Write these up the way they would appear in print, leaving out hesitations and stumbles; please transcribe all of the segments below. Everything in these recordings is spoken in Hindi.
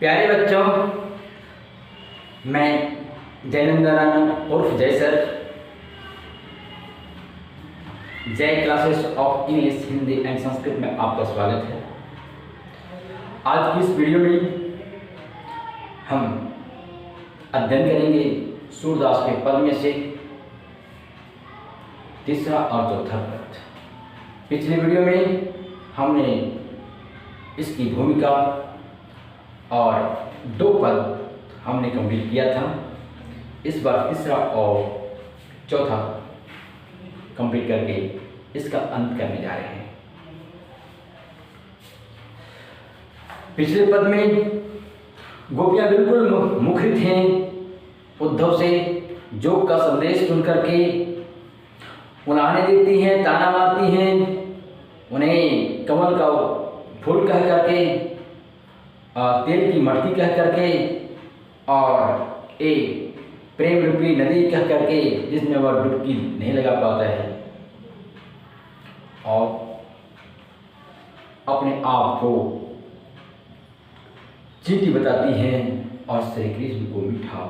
प्यारे बच्चों, मैं जयनंदन राणा उर्फ जय सर, जय classes of English, Hindi and Sanskrit में आपका स्वागत है। आज की इस वीडियो में हम अध्ययन करेंगे सूरदास के पद में से तीसरा और चौथा पद। पिछली वीडियो में हमने इसकी भूमिका और दो पद हमने कंप्लीट किया था। इस बार तीसरा और चौथा कंप्लीट करके इसका अंत करने जा रहे हैं। पिछले पद में गोपियां बिल्कुल मुखरित हैं उद्धव से, जोग का संदेश सुन करके उन्हें देती हैं, ताना मारती हैं, उन्हें कमल का फूल कह करके, तेल की मटकी कह करके और एक प्रेम रूपी नदी कह करके जिसमें वह डुबकी नहीं लगा पाता है, और अपने आप को चींटी बताती हैं और श्री कृष्ण को मीठा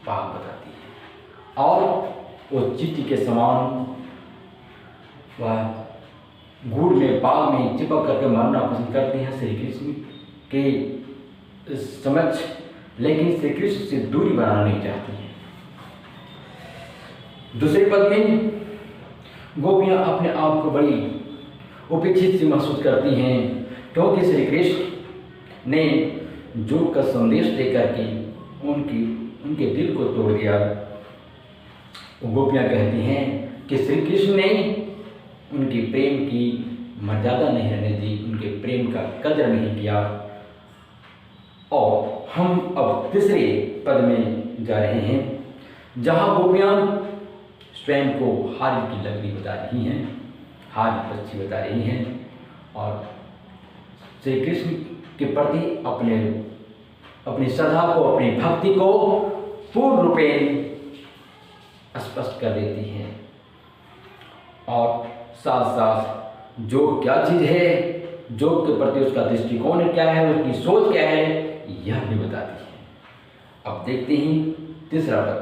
पाक बताती है, और वो चींटी के समान वह गुड़ में पाग में चिपक करके मरना पसंद करते हैं श्री कृष्ण के समक्ष, लेकिन श्री कृष्ण से दूरी बनाना नहीं चाहती हैं। दूसरे पद में गोपियां अपने आप को बड़ी उपेक्षित सी महसूस करती हैं, क्योंकि श्री कृष्ण ने जोग का संदेश देकर के उनके दिल को तोड़ दिया। गोपियां कहती हैं कि श्री कृष्ण ने उनकी प्रेम की मर्यादा नहीं रहने दी, उनके प्रेम का कदर नहीं किया। और हम अब तीसरे पद में जा रहे हैं, जहाँ गोपियां स्वयं को हारी की लकड़ी बता रही हैं, हारी पक्षी बता रही हैं, और श्री कृष्ण के प्रति अपनी श्रद्धा को, अपनी भक्ति को पूर्ण रूपेण स्पष्ट कर देती हैं, और साथ साथ योग क्या चीज़ है, योग के प्रति उसका दृष्टिकोण क्या है, उसकी सोच क्या है, यह भी बताती है। अब देखते हैं तीसरा पद।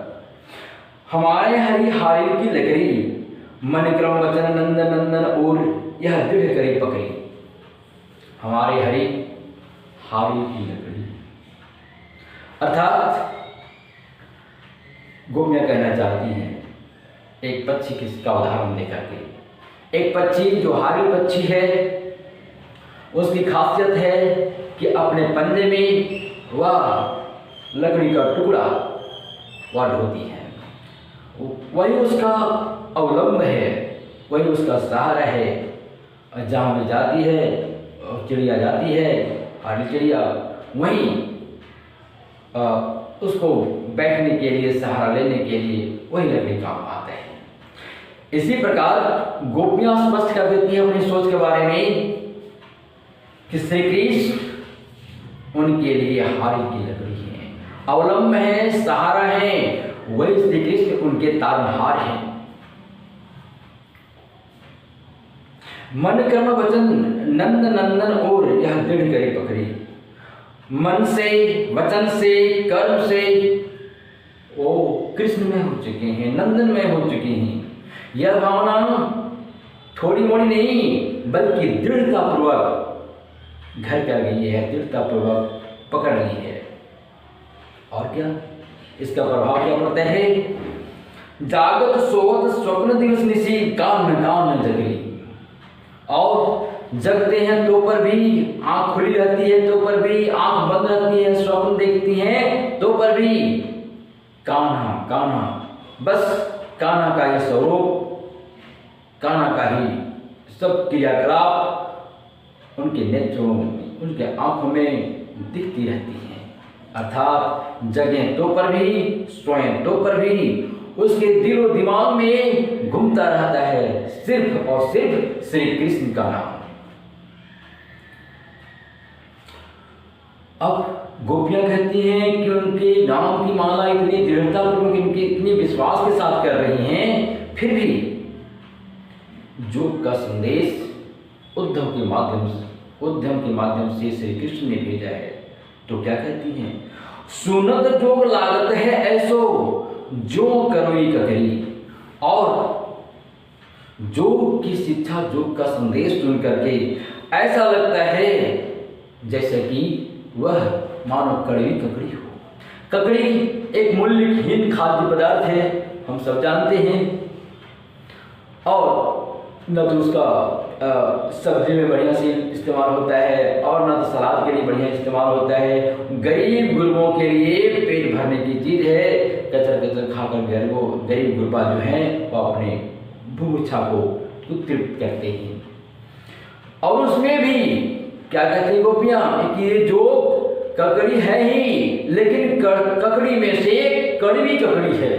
हमारे हरि हारिल की लकड़ी, मन क्रम वचन नंदन नंदन और यह दृढ़ करी पकड़ी। हमारे हरि हारिल की लकड़ी, अर्थात गोपियां कहना चाहती हैं एक पक्षी किसका उदाहरण देकर के, एक पक्षी जो हारिल पक्षी है, उसकी खासियत है कि अपने पंजे में वह लकड़ी का टुकड़ा वह ढोती है, वही उसका अवलंब है, वही उसका सहारा है। जहाँ में जाती है चिड़िया जाती है, हारिल चिड़िया, वहीं उसको बैठने के लिए, सहारा लेने के लिए वही लकड़ी काम आता है। इसी प्रकार गोपियां स्पष्ट कर देती हैं अपनी सोच के बारे में कि श्री कृष्ण उनके लिए हारिल की लकड़ी है, अवलंब है, सहारा है, वही श्री कृष्ण उनके तारनहार हैं। मन कर्म वचन नंद नंदन और यह दृढ़ करे पकड़ी। मन से, वचन से, कर्म से वो कृष्ण में हो चुके हैं, नंदन में हो चुके हैं। यह भावना थोड़ी मोड़ी नहीं बल्कि दृढ़तापूर्वक घर कर गई है, दृढ़तापूर्वक पकड़ ली है। और क्या इसका प्रभाव क्या पड़ता है? जागत सोवत स्वप्न दिवस निशी कान कान जगली। और जगते हैं तो पर भी आंख खुली रहती है, तो पर भी आंख बंद रहती है, स्वप्न देखती हैं तो पर भी कान्हा कान्हा, बस कान्हा का ही स्वरूप, कान्हा का ही सब क्रियाकलाप उनके नेत्रों, उनके आंखों में दिखती रहती हैं। अर्थात जगह तो पर भी, स्वयं तो पर भी उसके दिलो दिमाग में घूमता रहता है सिर्फ और सिर्फ श्री कृष्ण का नाम। अब गोपियां कहती हैं कि उनके नाम की माला इतनी दृढ़तापूर्वक, इनके इतनी विश्वास के साथ कर रही हैं, फिर भी योग का संदेश उद्धव के माध्यम उद्यम के माध्यम से श्री कृष्ण ने भेजा है। तो क्या कहती हैं, सुनत जोग लागत है ऐसो जो करोई ककरी। और योग की शिक्षा, योग का संदेश सुन करके ऐसा लगता है जैसे कि वह मानो कड़वी ककड़ी हो। ककड़ी एक मूल्यहीन खाद्य पदार्थ है, हम सब जानते हैं, और न तो उसका सब्जी में बढ़िया से इस्तेमाल होता है और न तो सलाद के लिए बढ़िया इस्तेमाल होता है। गरीब गुरबों के लिए पेट भरने की चीज़ है। कचर कचर खाकर गरीब गुरबा जो हैं वो अपने भूख इच्छा को तृप्त करते हैं। और उसमें भी क्या कहते हैं गोपियाँ कि ये जो ककड़ी है ही, लेकिन ककड़ी में से कड़वी ककड़ी है,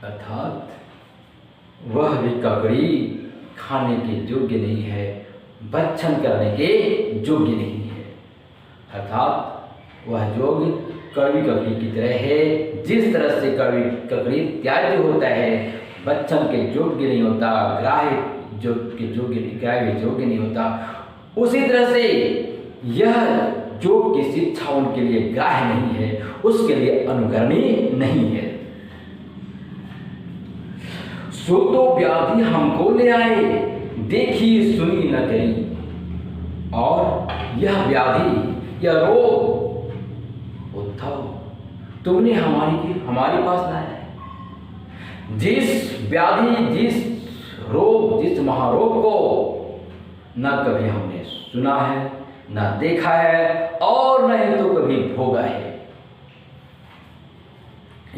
अर्थात वह भी ककड़ी खाने के योग्य नहीं है, भक्षण करने के योग्य नहीं है। अर्थात वह योग कड़वी ककड़ी की तरह है। जिस तरह से कड़वी ककड़ी त्याज्य होता है, भक्षण के योग्य नहीं होता, ग्राह्य योग्य नहीं होता, उसी तरह से यह योग की शिक्षा उनके लिए ग्राह्य नहीं है, उसके लिए अनुकरणीय नहीं है। सो तो व्याधि हमको ले आए, देखी सुनी न करी। और यह व्याधि, यह रोग उद्धव तुमने हमारे पास लाया है। जिस व्याधि, जिस रोग, जिस महारोग को न कभी हमने सुना है, न देखा है, और न ही तो कभी भोगा है।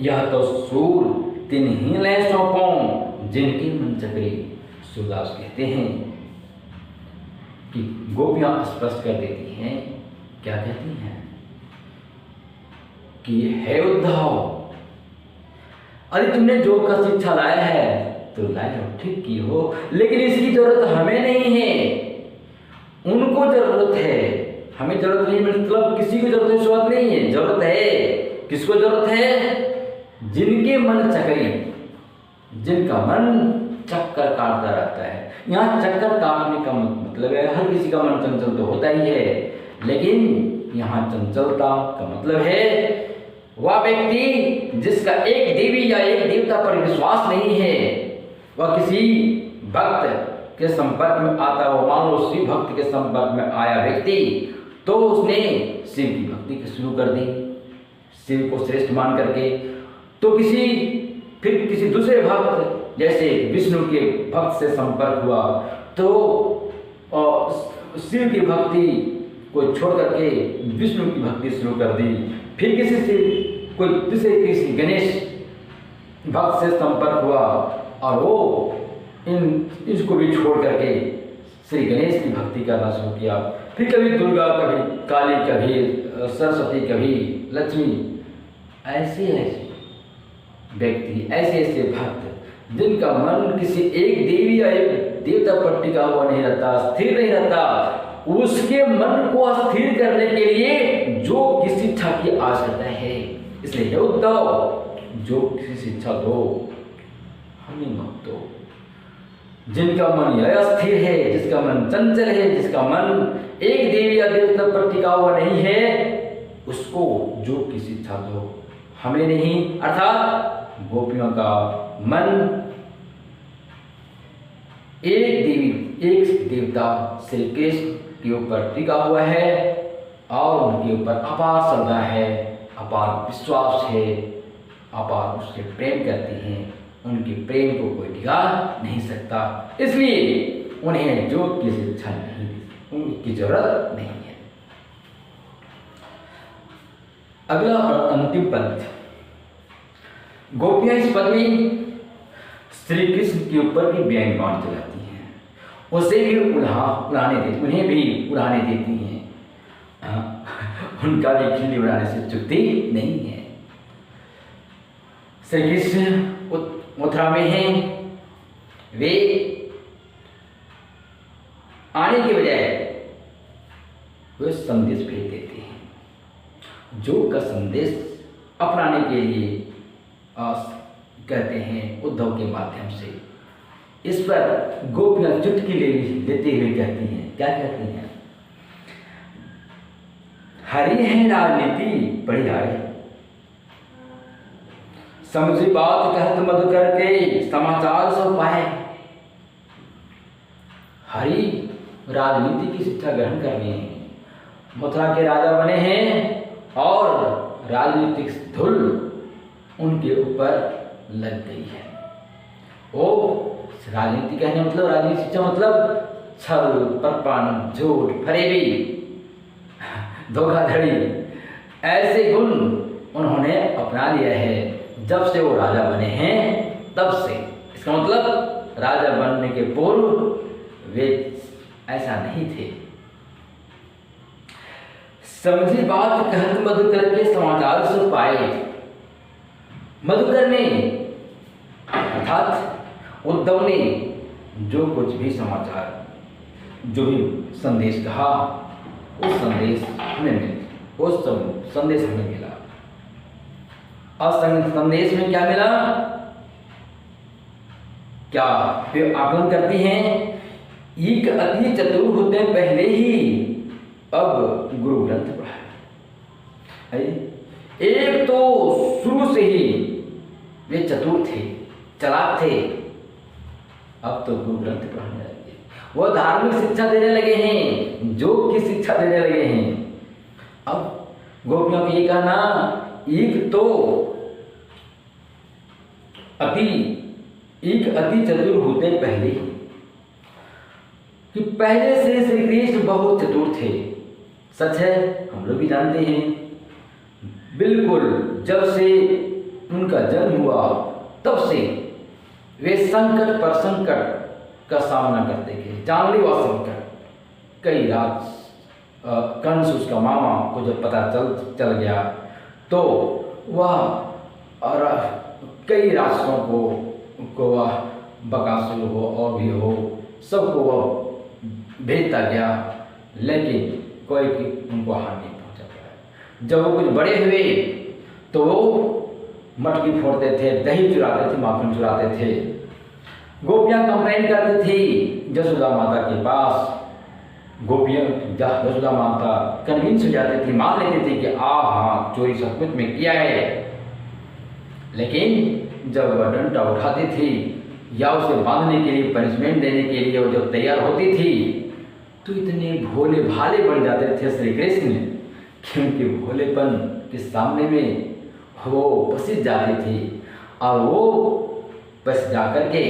यह तो सूर तिन ही ले सौंपों जिनकी मन चक्री। सूरदास कहते हैं कि गोपियां स्पष्ट कर देती हैं, क्या कहती हैं कि हे उद्धव, अरे तुमने योग का शिक्षा लाया है तो लाए हो, ठीक की हो, लेकिन इसकी जरूरत हमें नहीं है, उनको जरूरत है। हमें जरूरत नहीं, मतलब किसी को जरूरत है, जरूरत नहीं है, जरूरत है। किसको जरूरत है? जिनके मन चक्री, जिनका मन चक्कर काटता रहता है। यहाँ चक्कर काटने का मतलब है, हर किसी का मन चंचल तो होता ही है, लेकिन यहाँ चंचलता का मतलब है वह व्यक्ति जिसका एक देवी या एक देवता पर विश्वास नहीं है, वह किसी भक्त के संपर्क में आता हो, मान लो शिव भक्त के संपर्क में आया व्यक्ति, तो उसने शिव की भक्ति शुरू कर दी, शिव को श्रेष्ठ मान करके। तो फिर किसी दूसरे भक्त, जैसे विष्णु के भक्त से संपर्क हुआ, तो शिव की भक्ति को छोड़ करके विष्णु की भक्ति शुरू कर दी। फिर किसी गणेश भक्त से संपर्क हुआ और वो इसको भी छोड़ करके श्री गणेश की भक्ति करना शुरू किया। फिर कभी दुर्गा, कभी काली, कभी सरस्वती, कभी लक्ष्मी। ऐसे व्यक्ति, ऐसे भक्त जिनका मन किसी एक देवी या एक देवता पर टिका हुआ नहीं रहता, स्थिर नहीं रहता, उसके मन को स्थिर करने के लिए जो की शिक्षा की आवश्यकता है। इसलिए हे उद्धव, जो किसी शिक्षा दो, हमें मत दो। जिनका मन यह अस्थिर है, जिसका मन चंचल है, जिसका मन एक देवी या देवता पर टिका हुआ नहीं है, उसको जो की शिक्षा दो, हमें नहीं। अर्थात गोपियों का मन एक देवी, एक देवता श्री कृष्ण के ऊपर टिका हुआ है और उनके ऊपर अपार श्रद्धा है, अपार विश्वास है, अपार उससे प्रेम करते हैं। उनके प्रेम को कोई टिका नहीं सकता, इसलिए उन्हें योग की शिक्षा नहीं, उनकी जरूरत नहीं है। अगला और अंतिम पद, गोपियां इस पद में श्री कृष्ण के ऊपर भी व्यंग्यबाण चलाती हैं, उसे भी उन्हें भी उड़ाने देती हैं। उनका भी खिल्ली उड़ाने से चुकती नहीं है। श्री कृष्ण मथुरा में हैं, वे आने के बजाय वे संदेश भेज देते हैं। योग का संदेश अपनाने के लिए कहते हैं उद्धव के माध्यम से। इस पर गोपियां चुटकी लेते हुए कहती हैं, क्या कहती हैं? हरी है राजनीति बड़ी आए, समझी बात कहत मधुकर के समाचार सब पाए। हरि राजनीति की शिक्षा ग्रहण कर लिए हैं, मथुरा के राजा बने हैं और राजनीतिक धूल उनके ऊपर लग गई है। वो राजनीति कहने मतलब राजनीतिक शिक्षा मतलब छल, प्रपंच, झूठ, फरेबी, धोखाधड़ी, ऐसे गुण उन्होंने अपना लिया है। जब से वो राजा बने हैं तब से, इसका मतलब राजा बनने के पूर्व वे ऐसा नहीं थे। समझी बात कहत मधुकर के समाचार सुन पाए। मधुकर ने अर्थात उद्धव ने जो कुछ भी समाचार, जो भी संदेश कहा, उस संदेश हमें मिला, उस संदेश हमें मिला। और संदेश में क्या मिला? क्या वे आकलन करती हैं, एक अति चतुर होते पहले ही अब गुरु ग्रंथ पढ़ा। एक तो शुरू से ही वे चतुर थे, चालाक थे, अब तो गुरु ग्रंथ पढ़ाने लगे। वो धार्मिक शिक्षा देने लगे हैं, योग की शिक्षा देने लगे हैं। अब गोपियों की ये कहना, एक तो अति चतुर होते पहले ही, कि पहले से श्री कृष्ण बहुत चतुर थे। सच है, हम लोग भी जानते हैं। बिल्कुल जब से उनका जन्म हुआ तब से वे संकट पर संकट का सामना करते थे, जानलेवा संकट। कई रात कंस उसका मामा को जब पता चल गया तो वह कई राष्ट्रों को वह बकासुर हो और भी हो, सबको वह भेजता गया, लेकिन कोई भी उनको हानि नहीं पहुंचा पाया। जब वो कुछ बड़े हुए तो वो मटकी फोड़ते थे, दही चुराते थे, माखन चुराते थे। गोपियां कंप्लेन करती थी यशोदा माता के पास। गोपियां यशोदा माता कन्विंस हो जाती थी, मान लेती थी कि हाँ चोरी सचमुच में किया है। लेकिन जब वह डंडा उठाती थी या उसे बांधने के लिए, पनिशमेंट देने के लिए वो जब तैयार होती थी तो इतने भोले भाले बन जाते थे श्री कृष्ण कि उनके भोलेपन के सामने में वो पसीज जाती थी। और वो बस जाकर के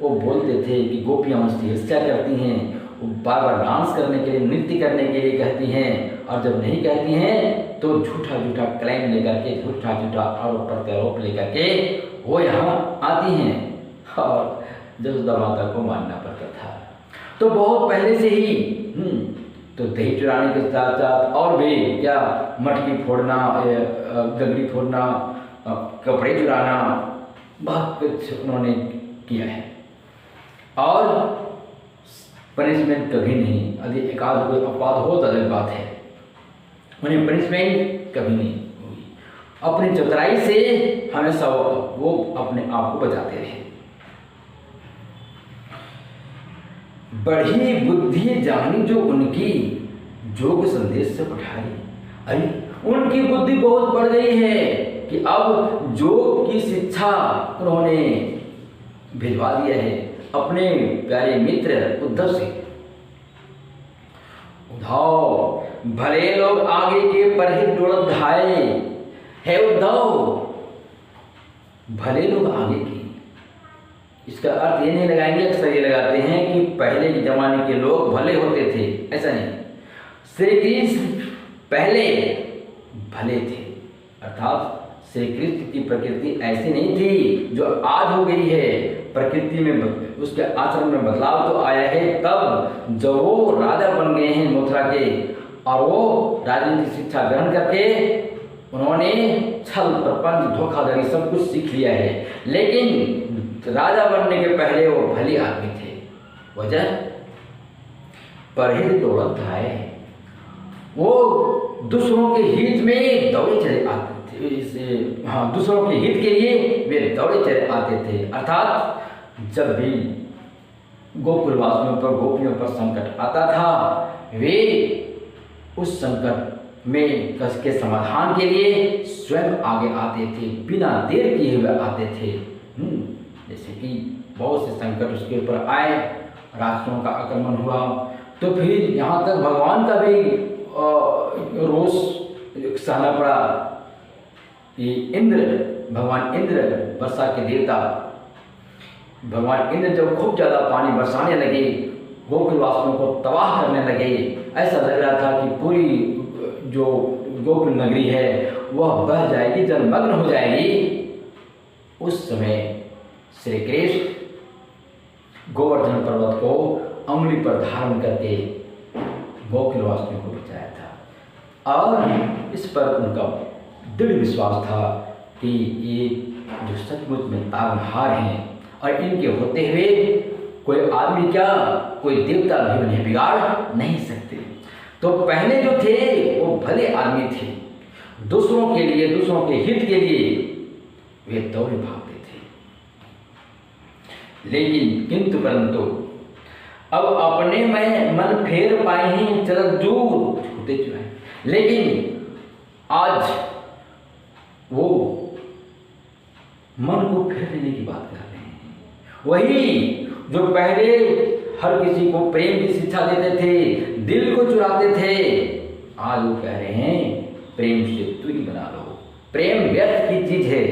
वो बोलते थे कि गोपियाँ मुझसे ईर्ष्या करती हैं, वो बार बार डांस करने के लिए, नृत्य करने के लिए कहती हैं, और जब नहीं कहती हैं तो झूठा झूठा क्लेम लेकर के, झूठा झूठा आरोप प्रत्यारोप लेकर के वो यहाँ आती हैं और यशोदा माता को मानना पड़ता था। तो बहुत पहले से ही तो दही चुराने के साथ साथ और भी क्या, मटकी फोड़ना, गगरी फोड़ना, कपड़े चुराना, बहुत कुछ उन्होंने किया है। और पनिशमेंट कभी नहीं, यदि एकाध कोई अपराध हो तो अलग बात है, उन्हें पनिशमेंट कभी नहीं हुई। अपनी चतुराई से हमेशा वो अपने आप को बचाते रहे। बढ़ी बुद्धि जानी जो उनकी, योग संदेश से पठाई। अरे उनकी बुद्धि बहुत बढ़ गई है कि अब योग की शिक्षा उन्होंने भिजवा दिया है अपने प्यारे मित्र उद्धव से। उद्धव भले लोग आगे के परहित डोलत धाये है। उद्धव भले लोग आगे के, इसका अर्थ ये नहीं लगाएंगे, अक्सर ये लगाते हैं कि पहले के जमाने के लोग भले होते थे, ऐसा नहीं। श्री कृष्ण पहले भले थे, अर्थात श्री कृष्ण की प्रकृति ऐसी नहीं थी जो आज हो गई है। प्रकृति में उसके आचरण में बदलाव तो आया है तब जब वो राजा बन गए हैं मथुरा के, और वो राजनीतिक शिक्षा ग्रहण करके उन्होंने छल, प्रपंच, धोखाधड़ी सब कुछ सीख लिया है। लेकिन राजा बनने के पहले वो भले आदमी थे। वजह परहित दौड़त धाये, वो दूसरों के हित में दौड़े चले आते थे। दूसरों के हित के लिए वे दौड़े चले आते थे। अर्थात जब भी गोकुलवासियों पर, गोपियों पर संकट आता था, वे उस संकट में कष्ट के समाधान के लिए स्वयं आगे आते थे, बिना देर किए हुए आते थे। जैसे कि बहुत से संकट उसके ऊपर आए, राक्षसों का आक्रमण हुआ, तो फिर यहाँ तक भगवान का भी रोष सहना पड़ा। ये इंद्र, भगवान इंद्र, वर्षा के देवता, भगवान इंद्र जब खूब ज़्यादा पानी बरसाने लगे, गोकुलवासियों को तबाह करने लगे, ऐसा लग रहा था कि पूरी जो गोकुल नगरी है वह बह जाएगी, जलमग्न हो जाएगी। उस समय श्री कृष्ण गोवर्धन पर्वत को अंगुली पर धारण करके गोकुलवासियों को बचाया था, और इस पर उनका दृढ़ विश्वास था कि ये जो सचमुच में तारनहार हैं और इनके होते हुए कोई आदमी क्या, कोई देवता भी उन्हें बिगाड़ नहीं सकते। तो पहले जो थे वो भले आदमी थे, दूसरों के लिए, दूसरों के हित के लिए वे दौड़े भागते थे, लेकिन किंतु परंतु अब अपने में मन फेर पाए हैं, चल दूर छूटे चुराए। लेकिन आज वो मन को फेर लेने की बात कर रहे हैं। वही जो पहले हर किसी को प्रेम की शिक्षा देते थे, दिल को चुराते थे, आज वो कह रहे हैं प्रेम से दूरी बना लो, प्रेम व्यर्थ की चीज है।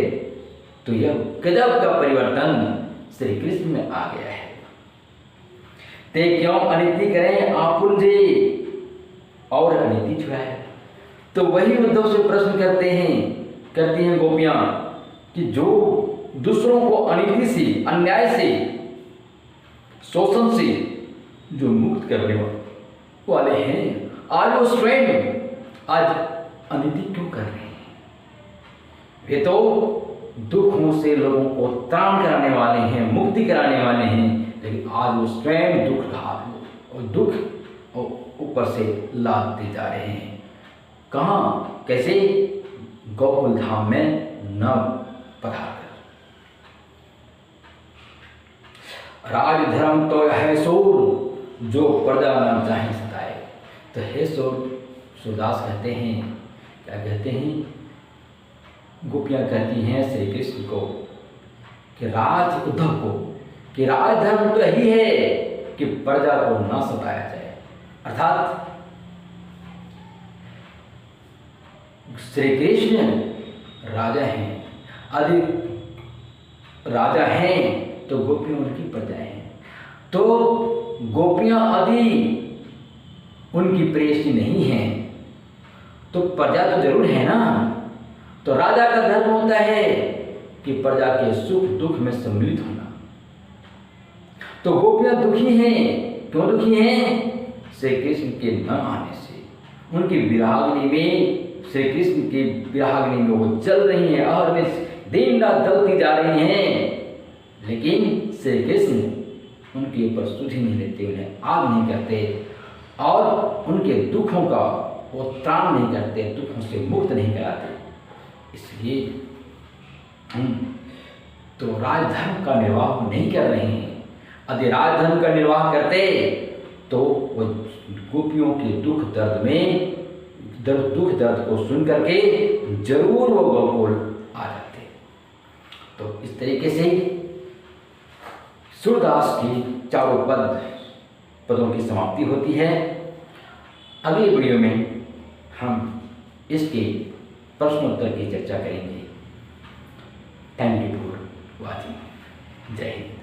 तो यह गजब का परिवर्तन श्री कृष्ण में आ गया है। ते क्यों अनिति करें आपुल जी और अनिति छुड़ाए। तो वही उद्धव से प्रश्न करती हैं गोपियां कि जो दूसरों को अनिति से, अन्याय से, शोषण से जो मुक्त करने वाले हैं, आज वो स्वयं आज अनिति क्यों कर रहे हैं? वे तो दुखों से लोगों को त्राण कराने वाले हैं, मुक्ति कराने वाले हैं, लेकिन आज वो स्वयं दुख ऊपर से लादते जा रहे हैं। कहाँ, कैसे? गोकुल धाम में न पधार कर। राजधर्म तो है सूर जो प्रजा न चाहे सताए। तो हे सूरदास कहते हैं, क्या कहते हैं? गोपियाँ कहती हैं श्री कृष्ण को कि उद्धव को कि राजधर्म तो यही है कि प्रजा को न सताया जाए। अर्थात श्री कृष्ण राजा हैं, यदि राजा हैं तो गोपियाँ उनकी प्रजाएं हैं। तो गोपियाँ यदि उनकी प्रेयसी नहीं हैं तो प्रजा तो जरूर है ना। तो राजा का धर्म होता है कि प्रजा के सुख दुख में सम्मिलित होना। तो गोपियाँ दुखी हैं, क्यों दुखी हैं? श्री कृष्ण के न आने से। उनकी विरागनी में, श्री कृष्ण की विरागनी में वो चल रही हैं और वे दिन रात जलती जा रही हैं, लेकिन श्री कृष्ण उनके ऊपर सुधि नहीं लेते, उन्हें आग नहीं करते और उनके दुखों का वो त्राण नहीं करते, दुखों से मुक्त नहीं कराते। इसलिए तो राजधर्म का निर्वाह वो नहीं कर रहे हैं। यदि राजधर्म का निर्वाह करते तो वो गोपियों के दुख दर्द को सुन करके जरूर वो गोकुल आ जाते। तो इस तरीके से सूरदास की चारों पदों की समाप्ति होती है। अगली वीडियो में हम इसके प्रश्नोत्तर की चर्चा करेंगे। Thank you for watching. जय हिंद।